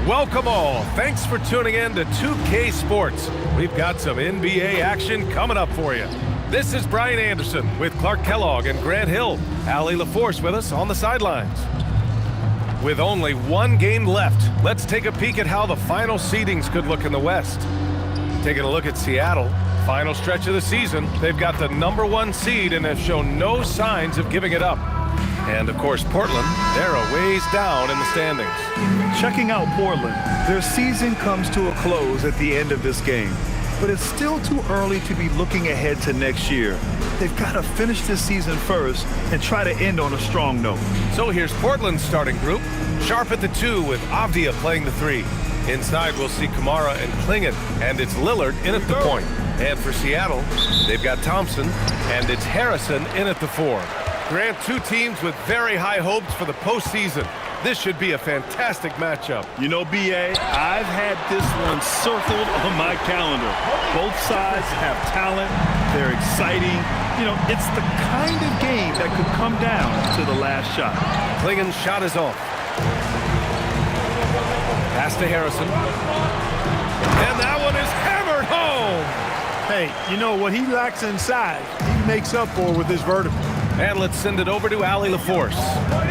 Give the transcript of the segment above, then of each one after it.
Welcome all. Thanks for tuning in to 2K Sports. We've got some NBA action coming up for you. This is Brian Anderson with Clark Kellogg and Grant Hill. Allie LaForce with us on the sidelines. With only one game left, let's take a peek at how the final seedings could look in the West. Taking a look at Seattle, final stretch of the season, they've got the #1 seed and have shown no signs of giving it up. And of course, Portland, they're a ways down in the standings. Checking out Portland, their season comes to a close at the end of this game. But it's still too early to be looking ahead to next year. They've got to finish this season first and try to end on a strong note. So here's Portland's starting group. Sharpe at the 2 with Avdija playing the 3. Inside, we'll see Kamara and Clingan, and it's Lillard in at the point. And for Seattle, they've got Thompson, and it's Harrison in at the 4. Grant, two teams with very high hopes for the postseason. This should be a fantastic matchup. You know, B.A., I've had this one circled on my calendar. Both sides have talent. They're exciting. You know, it's the kind of game that could come down to the last shot. Clingan's shot is off. Pass to Harrison. And that one is hammered home. Hey, you know what he lacks inside, he makes up for with his vertical. And let's send it over to Allie LaForce.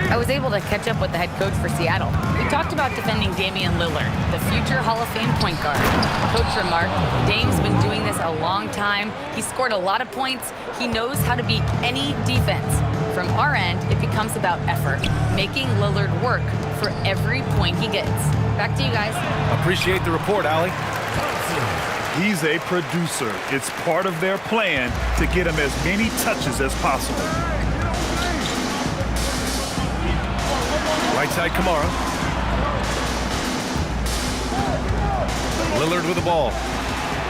I was able to catch up with the head coach for Seattle. We talked about defending Damian Lillard, the future Hall of Fame point guard. Coach remarked, Dame's been doing this a long time. He scored a lot of points. He knows how to beat any defense. From our end, it becomes about effort, making Lillard work for every point he gets. Back to you guys. Appreciate the report, Allie. He's a producer. It's part of their plan to get him as many touches as possible. Right side, Kamara. Lillard with the ball.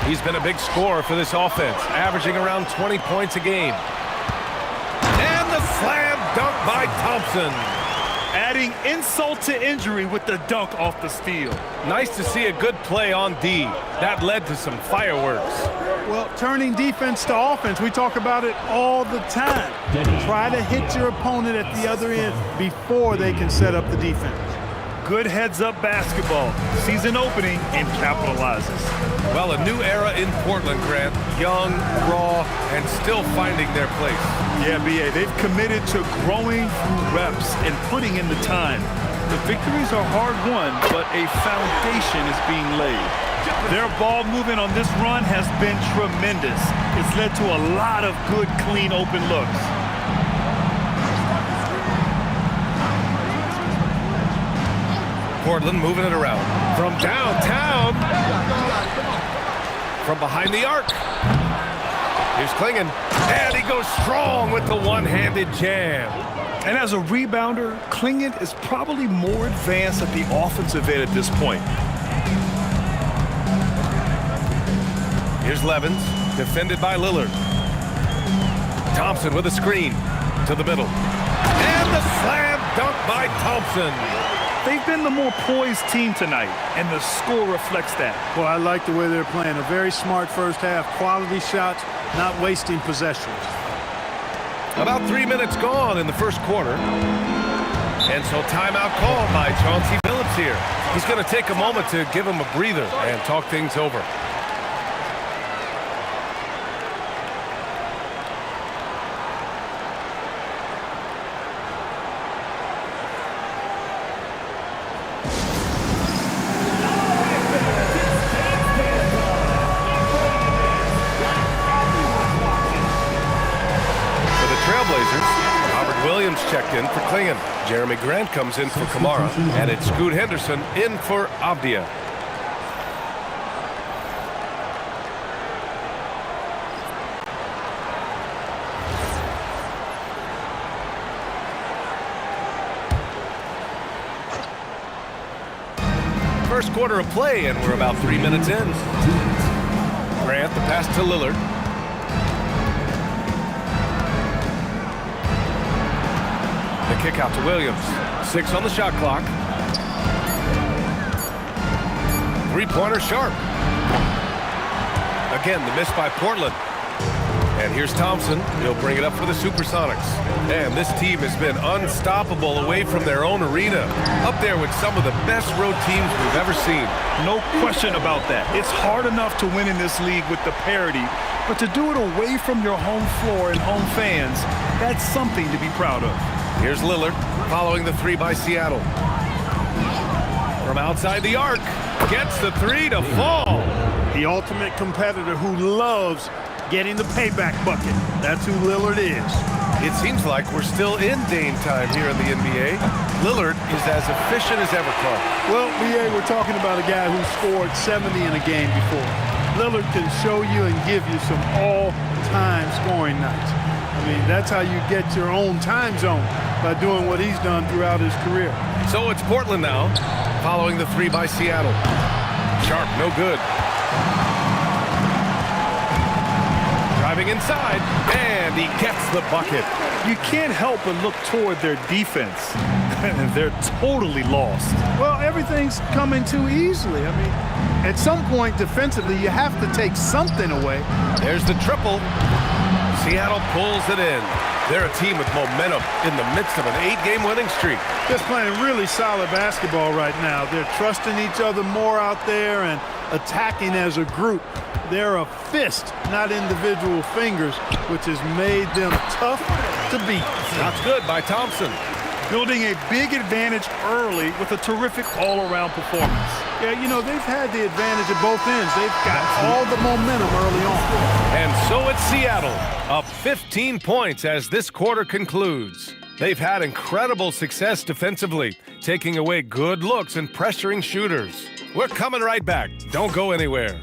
He's been a big scorer for this offense, averaging around 20 points a game. And the slam dunk by Thompson. Adding insult to injury with the dunk off the steal. Nice to see a good play on D. That led to some fireworks. Well, turning defense to offense, we talk about it all the time. Try to hit your opponent at the other end before they can set up the defense. Good heads-up basketball. Season opening and capitalizes. Well, a new era in Portland, Grant. Young, raw, and still finding their place. Yeah, B.A., they've committed to growing through reps and putting in the time. The victories are hard-won, but a foundation is being laid. Their ball movement on this run has been tremendous. It's led to a lot of good, clean, open looks. Portland moving it around. From downtown. From behind the arc. Here's Clingan. And he goes strong with the one-handed jam. And as a rebounder, Clingan is probably more advanced at the offensive end at this point. Here's Levins, defended by Lillard. Thompson with a screen to the middle. And the slam dunk by Thompson. They've been the more poised team tonight, and the score reflects that. Well, I like the way they're playing. A very smart first half. Quality shots, not wasting possessions. About 3 minutes gone in the first quarter. And so timeout called by Chauncey Billups here. He's going to take a moment to give him a breather and talk things over. Checked in for Clingan. Jeremy Grant comes in for Kamara, and it's Scoot Henderson in for Avdija. First quarter of play, and we're about 3 minutes in. Grant, the pass to Lillard. The kick out to Williams. 6 on the shot clock. Three-pointer Sharpe. Again, the miss by Portland. And here's Thompson. He'll bring it up for the Supersonics. And this team has been unstoppable away from their own arena. Up there with some of the best road teams we've ever seen. No question about that. It's hard enough to win in this league with the parity, but to do it away from your home floor and home fans, that's something to be proud of. Here's Lillard following the three by Seattle. From outside the arc, gets the three to fall. The ultimate competitor who loves getting the payback bucket. That's who Lillard is. It seems like we're still in Dame time here in the NBA. Lillard is as efficient as ever, Clark. Well, BA, we're talking about a guy who scored 70 in a game before. Lillard can show you and give you some all-time scoring nights. I mean, that's how you get your own time zone, by doing what he's done throughout his career. So it's Portland now, following the three by Seattle. Sharpe, no good. Driving inside, and he gets the bucket. You can't help but look toward their defense. They're totally lost. Well, everything's coming too easily. I mean, at some point defensively, you have to take something away. There's the triple. Seattle pulls it in. They're a team with momentum in the midst of an 8-game winning streak. Just playing really solid basketball right now. They're trusting each other more out there and attacking as a group. They're a fist, not individual fingers, which has made them tough to beat. That's good by Thompson. Building a big advantage early with a terrific all-around performance. Yeah, you know, they've had the advantage at both ends. They've got all the momentum early on. And so it's Seattle, up 15 points as this quarter concludes. They've had incredible success defensively, taking away good looks and pressuring shooters. We're coming right back. Don't go anywhere.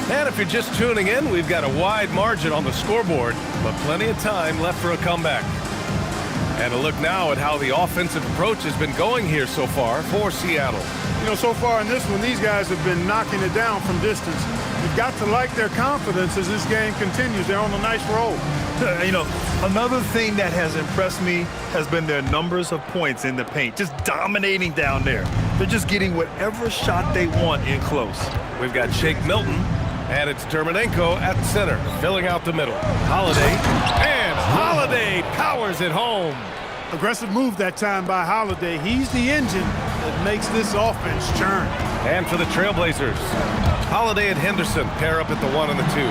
And if you're just tuning in, we've got a wide margin on the scoreboard, but plenty of time left for a comeback. And a look now at how the offensive approach has been going here so far for Seattle. You know, so far in this one, these guys have been knocking it down from distance. You've got to like their confidence as this game continues. They're on a nice roll. You know, another thing that has impressed me has been their numbers of points in the paint, just dominating down there. They're just getting whatever shot they want in close. We've got Shake Milton, and it's Dermonenko at center, filling out the middle. Holiday, and Holiday powers it home. Aggressive move that time by Holiday. He's the engine that makes this offense churn. And for the Trailblazers, Holiday and Henderson pair up at the 1 and the 2.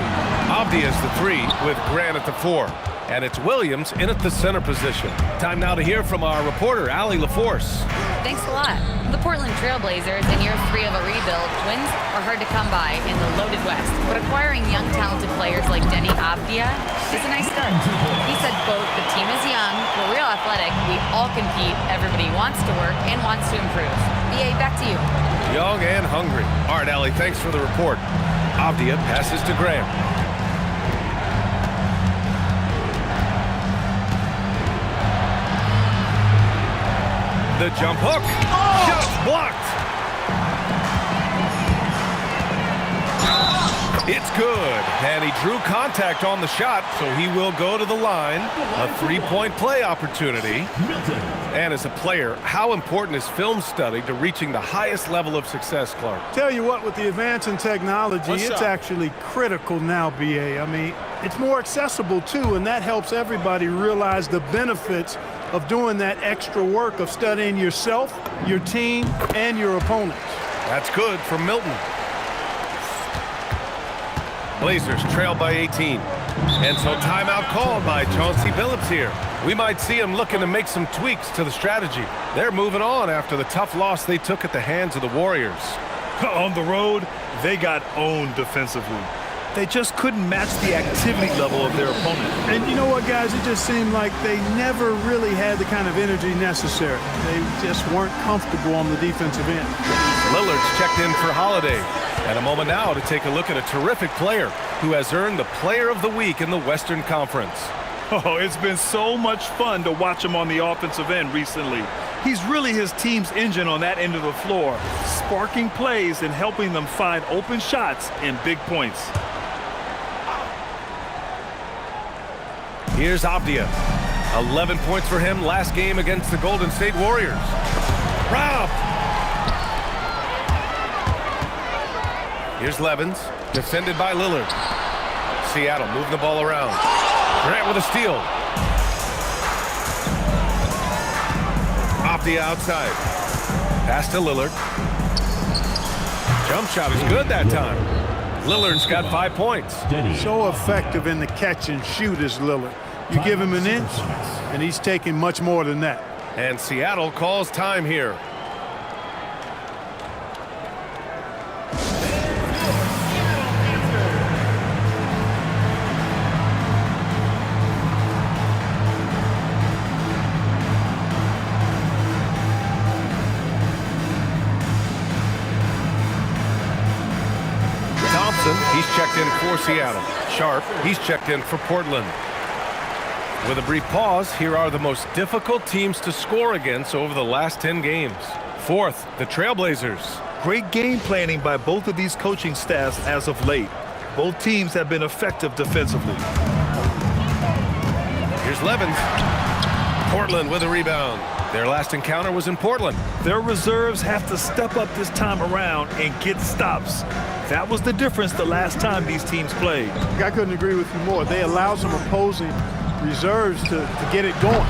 Avdija is the 3 with Grant at the 4. And it's Williams in at the center position. Time now to hear from our reporter, Allie LaForce. Thanks a lot. The Portland Trailblazers in year 3 of a rebuild. Wins are hard to come by in the loaded West, but acquiring young, talented players like Deni Avdija is a nice start. He said, quote, "The team is young, we're real athletic, we all compete, everybody wants to work and wants to improve." BA, back to you. Young and hungry. All right, Allie, thanks for the report. Avdija passes to Grant. The jump hook. Shot blocked. It's good. And he drew contact on the shot, so he will go to the line. A three-point play opportunity. And as a player, how important is film study to reaching the highest level of success, Clark? Tell you what, with the advance in technology, it's actually critical now, BA. I mean, it's more accessible, too, and that helps everybody realize the benefits of doing that extra work of studying yourself, your team, and your opponents. That's good for Milton. Blazers trail by 18. And so timeout called by Chauncey Billups here. We might see him looking to make some tweaks to the strategy. They're moving on after the tough loss they took at the hands of the Warriors. On the road, they got owned defensively. They just couldn't match the activity level of their opponent. And you know what, guys? It just seemed like they never really had the kind of energy necessary. They just weren't comfortable on the defensive end. Lillard's checked in for Holiday. And a moment now to take a look at a terrific player who has earned the Player of the Week in the Western Conference. Oh, it's been so much fun to watch him on the offensive end recently. He's really his team's engine on that end of the floor, sparking plays and helping them find open shots and big points. Here's Avdija. 11 points for him last game against the Golden State Warriors. Rob! Here's Levins, defended by Lillard. Seattle moving the ball around. Grant with a steal. Avdija outside. Pass to Lillard. Jump shot is good that time. Lillard's got 5 points. So effective in the catch and shoot is Lillard. You give him an inch, and he's taking much more than that. And Seattle calls time here. Thompson, he's checked in for Seattle. Sharpe, he's checked in for Portland. With a brief pause, here are the most difficult teams to score against over the last 10 games. Fourth, the Trailblazers. Great game planning by both of these coaching staffs as of late. Both teams have been effective defensively. Here's Levins. Portland with a rebound. Their last encounter was in Portland. Their reserves have to step up this time around and get stops. That was the difference the last time these teams played. I couldn't agree with you more. They allow some opposing reserves to get it going.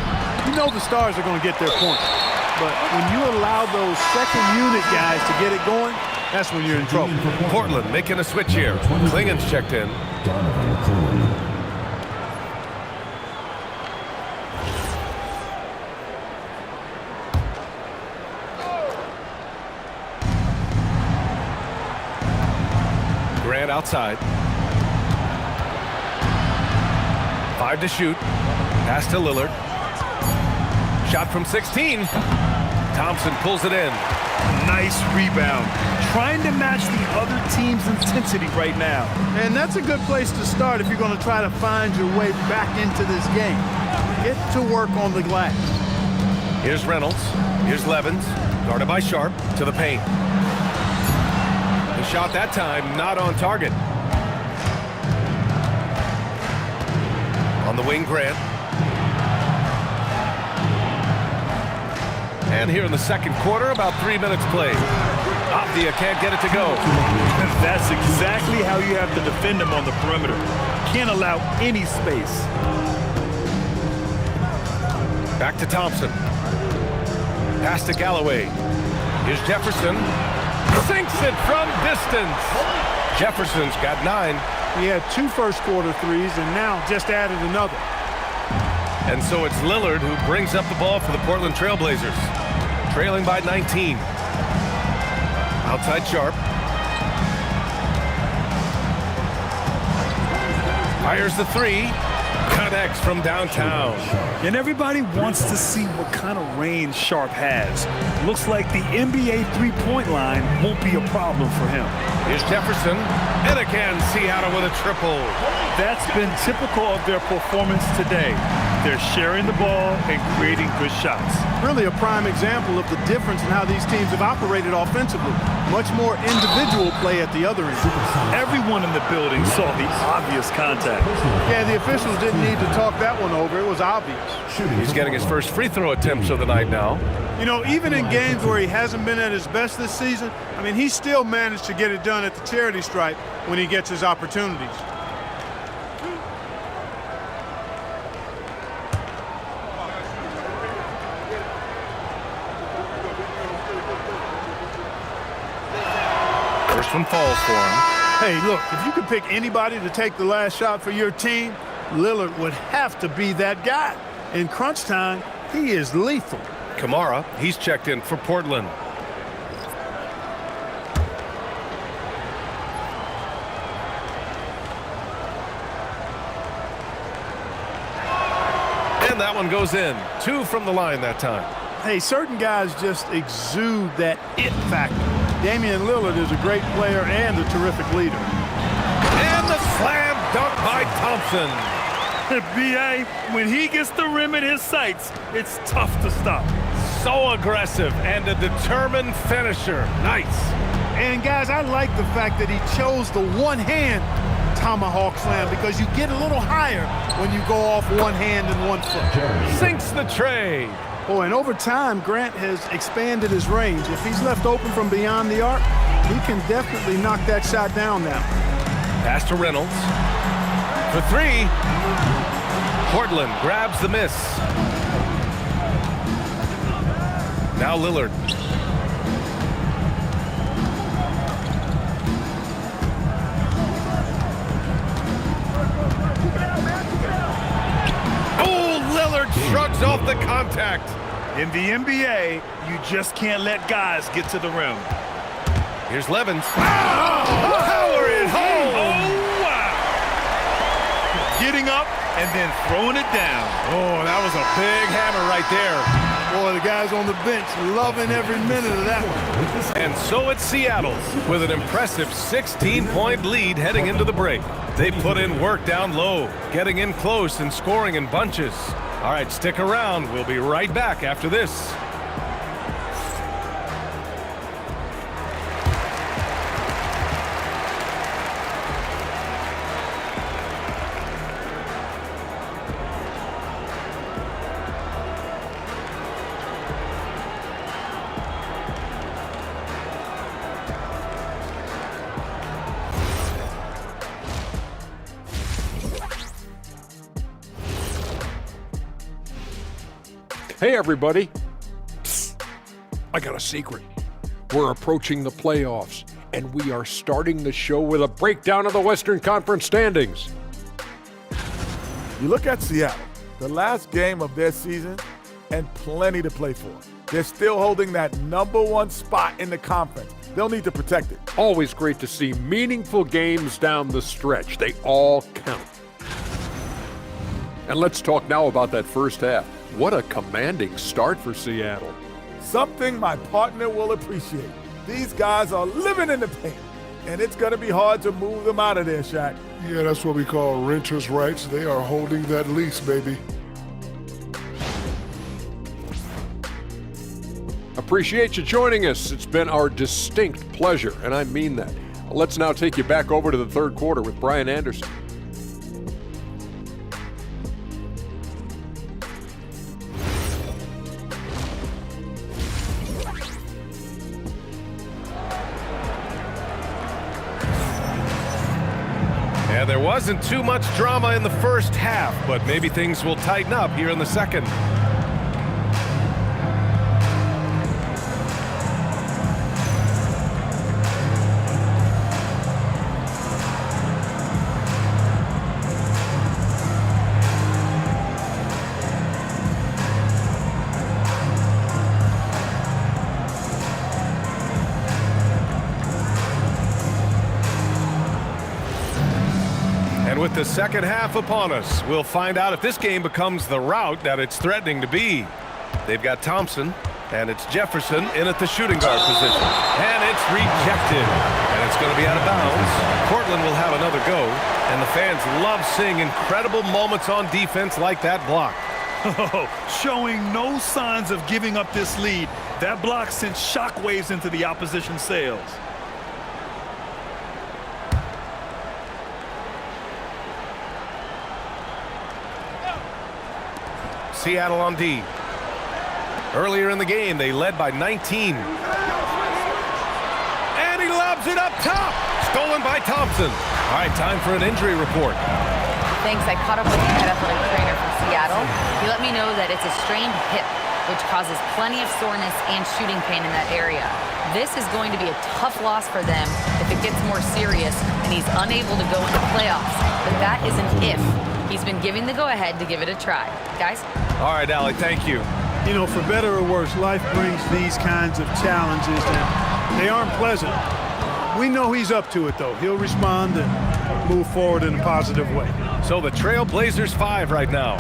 You know the stars are going to get their point. But when you allow those second unit guys to get it going, that's when you're in trouble. Portland making a switch here. Clingan's checked in. Donovan Clingan. Grant outside. 5 to shoot. Pass to Lillard. Shot from 16. Thompson pulls it in. Nice rebound. Trying to match the other team's intensity right now. And that's a good place to start if you're going to try to find your way back into this game. Get to work on the glass. Here's Reynolds. Here's Levins. Guarded by Sharpe to the paint. The shot that time not on target. On the wing, Grant. And here in the second quarter, about 3 minutes played. Avdija can't get it to go. That's exactly how you have to defend him on the perimeter. Can't allow any space. Back to Thompson. Pass to Galloway. Here's Jefferson. Sinks it from distance. Jefferson's got 9. He had 2 first-quarter threes and now just added another. And so it's Lillard who brings up the ball for the Portland Trailblazers. Trailing by 19. Outside Sharpe. Fires the 3. Connects from downtown. And everybody wants to see what kind of range Sharpe has. Looks like the NBA three-point line won't be a problem for him. Here's Jefferson. And again, Seattle with a triple. That's been typical of their performance today. They're sharing the ball and creating good shots. Really a prime example of the difference in how these teams have operated offensively. Much more individual play at the other end. Everyone in the building saw the obvious contact. Yeah, the officials didn't need to talk that one over. It was obvious. He's getting his first free throw attempts of the night now. You know, even in games where he hasn't been at his best this season, I mean, he still managed to get it done at the charity stripe when he gets his opportunities. First one falls for him. Hey, look, if you could pick anybody to take the last shot for your team, Lillard would have to be that guy. In crunch time, he is lethal. Kamara, he's checked in for Portland. And that one goes in. 2 from the line that time. Hey, certain guys just exude that it factor. Damian Lillard is a great player and a terrific leader. And the slam dunk by Thompson. B.A., when he gets the rim in his sights, it's tough to stop. So aggressive and a determined finisher. Nice. And guys, I like the fact that he chose the one hand tomahawk slam because you get a little higher when you go off one hand and one foot. Sinks the tray. Oh, and over time, Grant has expanded his range. If he's left open from beyond the arc, he can definitely knock that shot down now. Pass to Reynolds. For three. Portland grabs the miss. Now Lillard. Lillard shrugs off the contact. In the NBA, you just can't let guys get to the rim. Here's Levins. Power it home. Oh, wow. Getting up and then throwing it down. Oh, that was a big hammer right there. Boy, the guys on the bench loving every minute of that one. And so it's Seattle with an impressive 16-point lead heading into the break. They put in work down low, getting in close and scoring in bunches. All right, stick around. We'll be right back after this. Hey, everybody. Psst. I got a secret. We're approaching the playoffs, and we are starting the show with a breakdown of the Western Conference standings. You look at Seattle, the last game of their season, and plenty to play for. They're still holding that #1 spot in the conference. They'll need to protect it. Always great to see meaningful games down the stretch. They all count. And let's talk now about that first half. What a commanding start for Seattle. Something my partner will appreciate. These guys are living in the paint, and it's going to be hard to move them out of there, Shaq. Yeah, that's what we call renters' rights. They are holding that lease, baby. Appreciate you joining us. It's been our distinct pleasure, and I mean that. Let's now take you back over to the third quarter with Brian Anderson. Yeah, there wasn't too much drama in the first half, but maybe things will tighten up here in the second. And with the second half upon us, we'll find out if this game becomes the rout that it's threatening to be. They've got Thompson, and it's Jefferson in at the shooting guard position. And it's rejected, and it's going to be out of bounds. Portland will have another go, and the fans love seeing incredible moments on defense like that block. Showing no signs of giving up this lead. That block sent shockwaves into the opposition sails. Seattle on D. Earlier in the game, they led by 19. And he lobs it up top. Stolen by Thompson. All right, time for an injury report. Thanks. I caught up with the head athletic trainer from Seattle. He let me know that it's a strained hip, which causes plenty of soreness and shooting pain in that area. This is going to be a tough loss for them if it gets more serious and he's unable to go into playoffs. But that is an if. He's been giving the go-ahead to give it a try. Guys? All right, Allie, thank you. You know, for better or worse, life brings these kinds of challenges, and they aren't pleasant. We know he's up to it, though. He'll respond and move forward in a positive way. So the Trail Blazers 5 right now.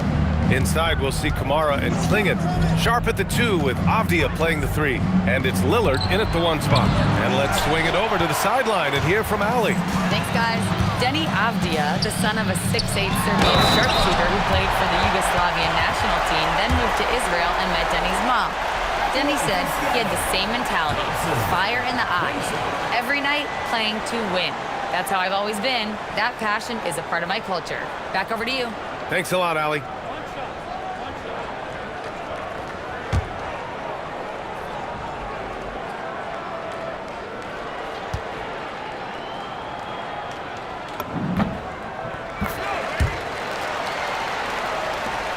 Inside, we'll see Kamara and Clingan. Sharpe at the 2 with Avdija playing the 3. And it's Lillard in at the 1 spot. And let's swing it over to the sideline and hear from Allie. Thanks, guys. Deni Avdija, the son of a 6'8" Serbian sharpshooter who played for the Yugoslavian national team, then moved to Israel and met Deni's mom. Deni said he had the same mentality, fire in the eyes, every night playing to win. That's how I've always been. That passion is a part of my culture. Back over to you. Thanks a lot, Allie.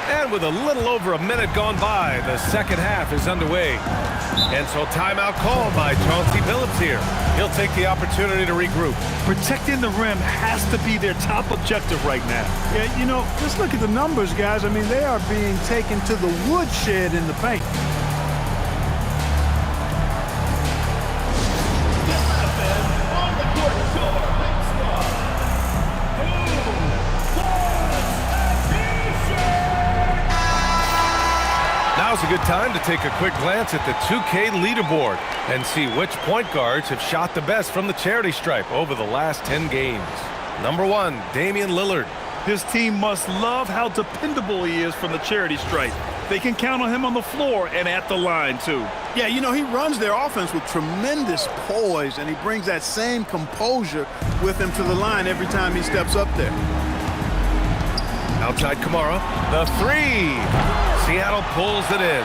And with a little over a minute gone by, the second half is underway. And so timeout called by Chauncey Billups here. He'll take the opportunity to regroup. Protecting the rim has to be their top objective right now. Yeah, you know, just look at the numbers, guys. I mean, they are being taken to the woodshed in the paint. Now's a good time to take a quick glance at the 2K leaderboard and see which point guards have shot the best from the charity stripe over the last 10 games. Number 1, Damian Lillard. This team must love how dependable he is from the charity stripe. They can count on him on the floor and at the line, too. Yeah, you know, he runs their offense with tremendous poise, and he brings that same composure with him to the line every time he steps up there. Outside Kamara, the 3. Seattle pulls it in.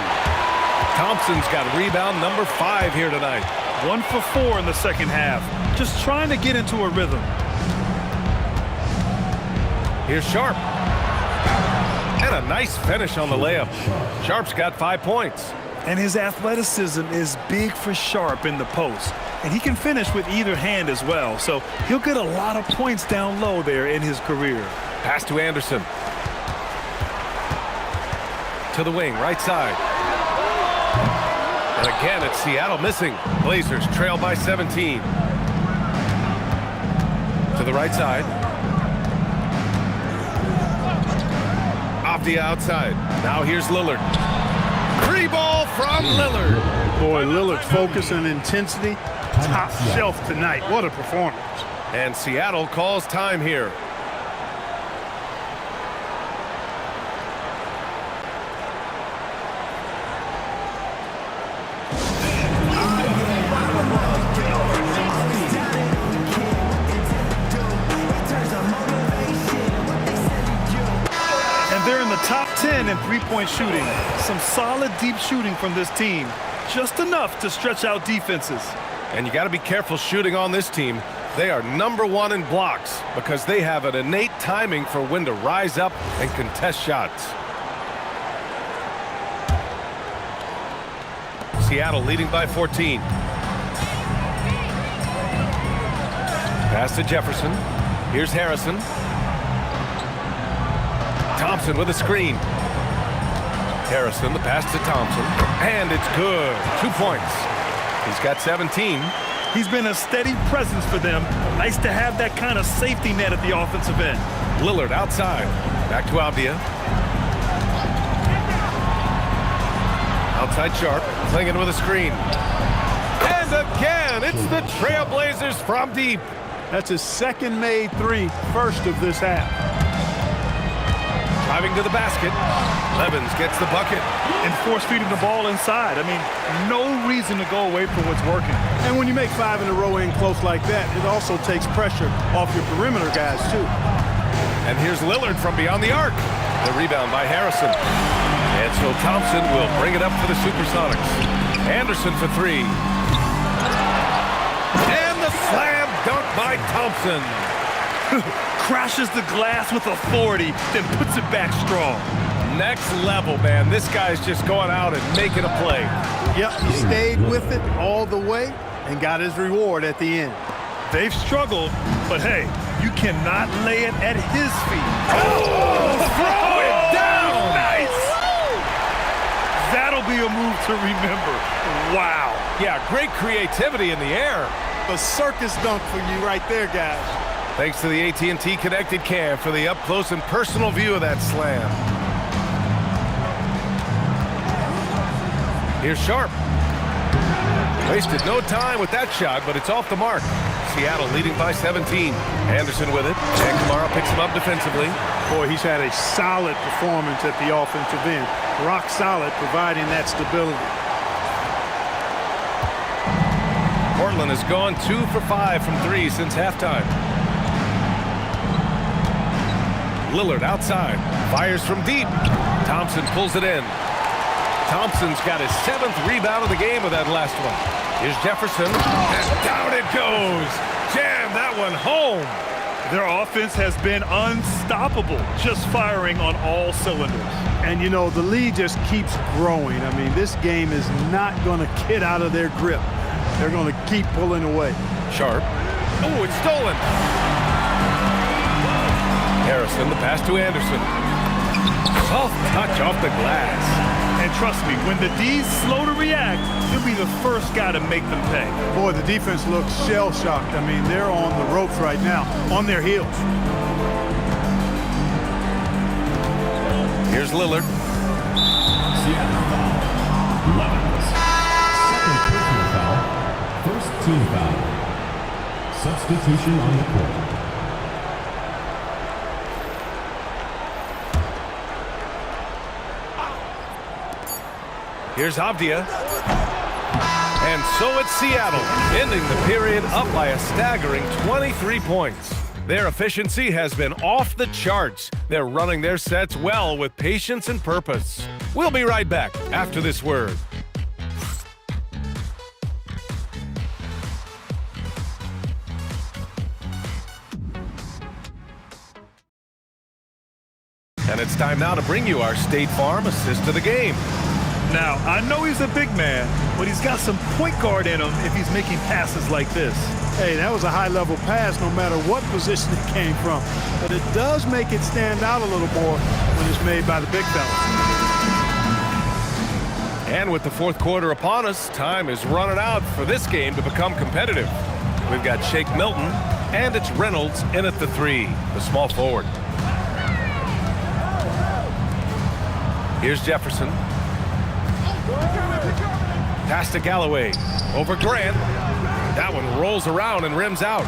Thompson's got rebound number 5 here tonight. 1 for 4 in the second half. Just trying to get into a rhythm. Here's Sharpe. And a nice finish on the layup. Sharpe's got 5 points. And his athleticism is big for Sharpe in the post. And he can finish with either hand as well. So he'll get a lot of points down low there in his career. Pass to Anderson. To the wing, right side. And again, it's Seattle missing. Blazers trail by 17. To the right side. Avdija outside. Now here's Lillard. 3 ball from Lillard. Boy, Lillard's focus and intensity, top shelf tonight. What a performance. And Seattle calls time here. Top 10 in three-point shooting. Some solid deep shooting from this team. Just enough to stretch out defenses. And you got to be careful shooting on this team. They are number 1 in blocks because they have an innate timing for when to rise up and contest shots. Seattle leading by 14. Pass to Jefferson. Here's Harrison. Thompson with a screen. Harrison, the pass to Thompson. And it's good. 2 points. He's got 17. He's been a steady presence for them. Nice to have that kind of safety net at the offensive end. Lillard outside. Back to Avdija. Outside Sharpe. Clingan with a screen. And again, it's the Trailblazers from deep. That's his second made 3, first of this half. Driving to the basket. Levins gets the bucket. And force-feeding the ball inside. I mean, no reason to go away from what's working. And when you make 5 in a row in close like that, it also takes pressure off your perimeter guys, too. And here's Lillard from beyond the arc. The rebound by Harrison. And so Thompson will bring it up for the Supersonics. Anderson for 3. And the slam dunk by Thompson. Crashes the glass with authority, then puts it back strong. Next level, man. This guy's just going out and making a play. Yep, he stayed with it all the way and got his reward at the end. They've struggled, but hey, you cannot lay it at his feet. Oh, throw it down! Nice! That'll be a move to remember. Wow. Yeah, great creativity in the air. A circus dunk for you right there, guys. Thanks to the AT&T Connected Cam for the up-close and personal view of that slam. Here's Sharpe. Wasted no time with that shot, but it's off the mark. Seattle leading by 17. Anderson with it, and Kamara picks him up defensively. Boy, he's had a solid performance at the offensive end. Rock solid, providing that stability. Portland has gone 2 for 5 from 3 since halftime. Lillard outside. Fires from deep. Thompson pulls it in. Thompson's got his 7th rebound of the game with that last one. Here's Jefferson. And down it goes. Jam that one home. Their offense has been unstoppable, just firing on all cylinders. And, you know, the lead just keeps growing. I mean, this game is not going to get out of their grip. They're going to keep pulling away. Sharpe. Oh, it's stolen. Harrison, the pass to Anderson. Soft touch off the glass. And trust me, when the D's slow to react, he'll be the first guy to make them pay. Boy, the defense looks shell-shocked. I mean, they're on the ropes right now, on their heels. Here's Lillard. Seattle foul. Levins. Second personal foul. First team foul. Substitution on the court. Here's Avdija. And so it's Seattle, ending the period up by a staggering 23 points. Their efficiency has been off the charts. They're running their sets well with patience and purpose. We'll be right back after this word. And it's time now to bring you our State Farm assist of the game. Now, I know he's a big man, but he's got some point guard in him if he's making passes like this. Hey, that was a high-level pass no matter what position it came from. But it does make it stand out a little more when it's made by the big fella. And with the fourth quarter upon us, time is running out for this game to become competitive. We've got Shake Milton, and it's Reynolds in at the 3, the small forward. Here's Jefferson. Pass to Galloway. Over Grant. That one rolls around and rims out.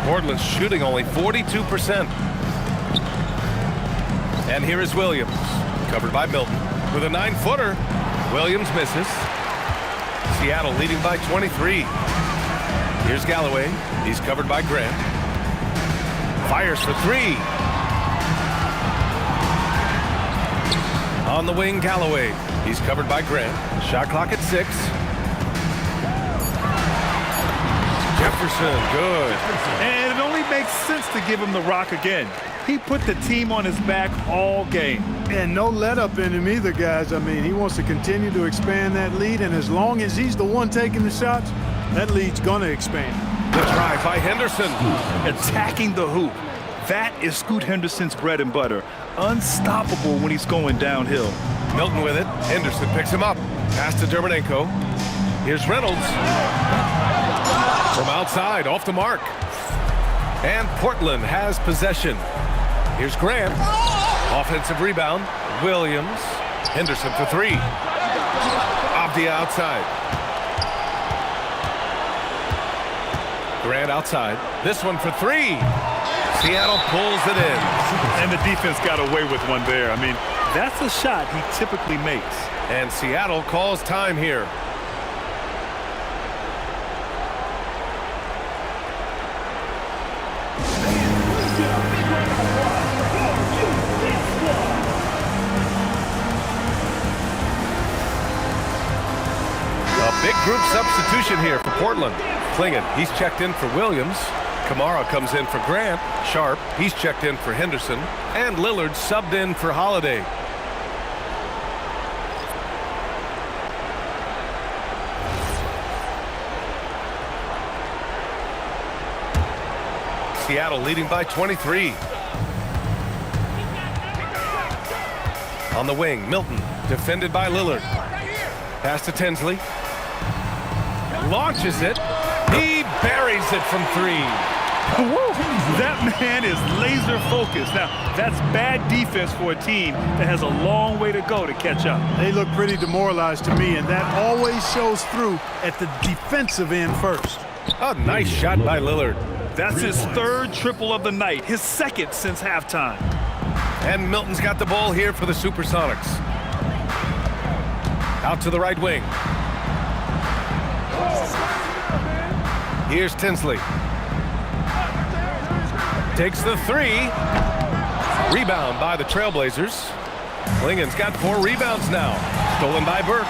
Portland's shooting only 42%. And here is Williams. Covered by Milton. With a 9-footer. Williams misses. Seattle leading by 23. Here's Galloway. He's covered by Grant. Fires for 3. On the wing, Galloway. He's covered by Grant. Shot clock at 6. Jefferson, good. And it only makes sense to give him the rock again. He put the team on his back all game. And no let-up in him either, guys. I mean, he wants to continue to expand that lead, and as long as he's the one taking the shots, that lead's going to expand. The drive by Henderson. Attacking the hoop. That is Scoot Henderson's bread and butter. Unstoppable when he's going downhill. Milton with it. Henderson picks him up. Pass to Dermonenko. Here's Reynolds. From outside, off the mark. And Portland has possession. Here's Grant. Offensive rebound. Williams. Henderson for 3. Avdija outside. Grant outside. This one for 3. Seattle pulls it in. And the defense got away with one there. I mean, that's a shot he typically makes. And Seattle calls time here. A big group substitution here for Portland. Clingan, he's checked in for Williams. Kamara comes in for Grant. Sharpe, he's checked in for Henderson. And Lillard subbed in for Holiday. Seattle leading by 23. On the wing, Milton, defended by Lillard. Pass to Tinsley. Launches it. He buries it from 3. That man is laser focused. Now, that's bad defense for a team that has a long way to go to catch up. They look pretty demoralized to me, and that always shows through at the defensive end first. A nice shot by Lillard. That's his 3rd triple of the night, his 2nd since halftime. And Milton's got the ball here for the Supersonics. Out to the right wing. Here's Tinsley. Takes the 3. Rebound by the Trailblazers. Clingan's got 4 rebounds now. Stolen by Burks.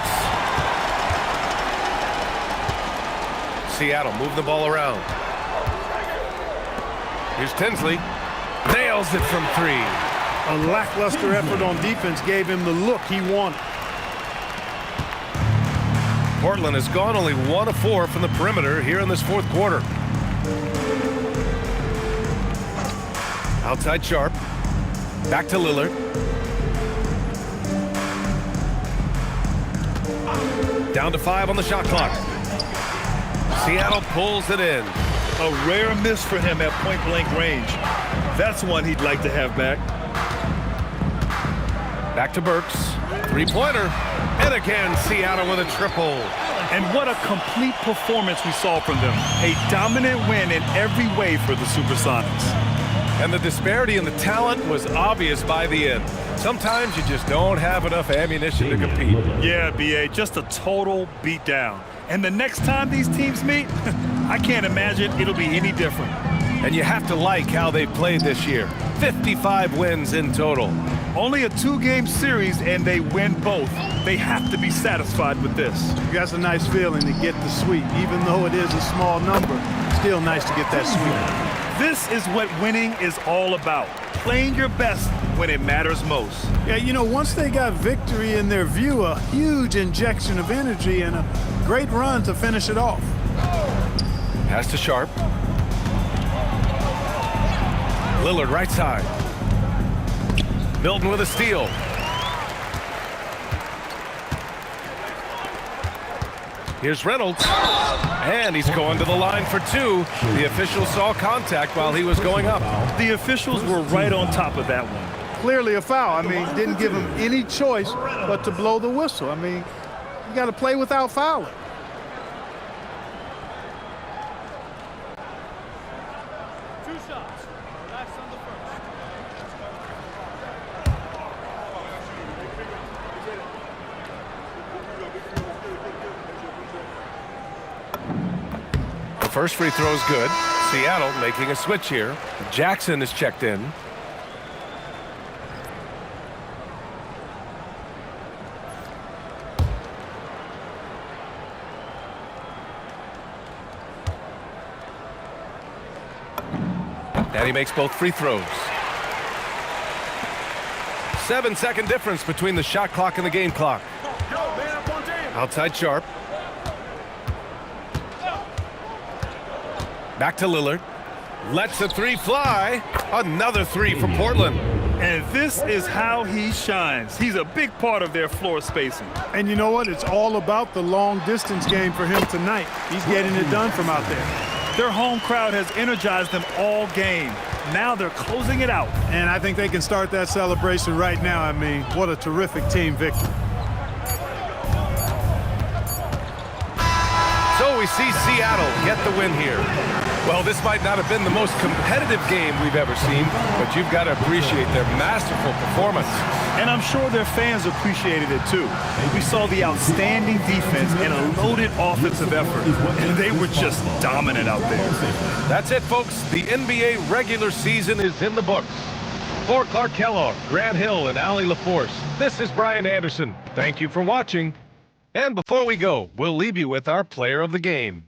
Seattle move the ball around. Here's Tinsley. Nails it from 3. A lackluster effort on defense gave him the look he wanted. Portland has gone only 1 of 4 from the perimeter here in this 4th quarter. Outside Sharpe. Back to Lillard. Down to 5 on the shot clock. Seattle pulls it in. A rare miss for him at point-blank range. That's one he'd like to have back. Back to Burks. 3-pointer. And again, Seattle with a triple. And what a complete performance we saw from them. A dominant win in every way for the Supersonics. And the disparity in the talent was obvious by the end. Sometimes you just don't have enough ammunition to compete. Yeah, B.A., just a total beatdown. And the next time these teams meet, I can't imagine it'll be any different. And you have to like how they played this year. 55 wins in total. Only a 2-game series, and they win both. They have to be satisfied with this. That's a nice feeling to get the sweep. Even though it is a small number, still nice to get that sweep. This is what winning is all about. Playing your best when it matters most. Yeah, you know, once they got victory in their view, a huge injection of energy and a great run to finish it off. Pass to Sharpe. Lillard right side. Milton with a steal. Here's Reynolds. And he's going to the line for 2. The official saw contact while he was going up. The officials were right on top of that one. Clearly a foul. I mean, didn't give him any choice but to blow the whistle. I mean, you got to play without fouling. First free throw is good. Seattle making a switch here. Jackson is checked in. And he makes both free throws. 7-second difference between the shot clock and the game clock. Outside Sharpe. Back to Lillard. Lets the 3 fly. Another 3 from Portland. And this is how he shines. He's a big part of their floor spacing. And you know what? It's all about the long distance game for him tonight. He's getting it done from out there. Their home crowd has energized them all game. Now they're closing it out. And I think they can start that celebration right now. I mean, what a terrific team victory. So we see Seattle get the win here. Well, this might not have been the most competitive game we've ever seen, but you've got to appreciate their masterful performance. And I'm sure their fans appreciated it too. We saw the outstanding defense and a loaded offensive effort, and they were just dominant out there. That's it, folks. The NBA regular season is in the books. For Clark Kellogg, Grant Hill, and Allie LaForce, this is Brian Anderson. Thank you for watching. And before we go, we'll leave you with our player of the game.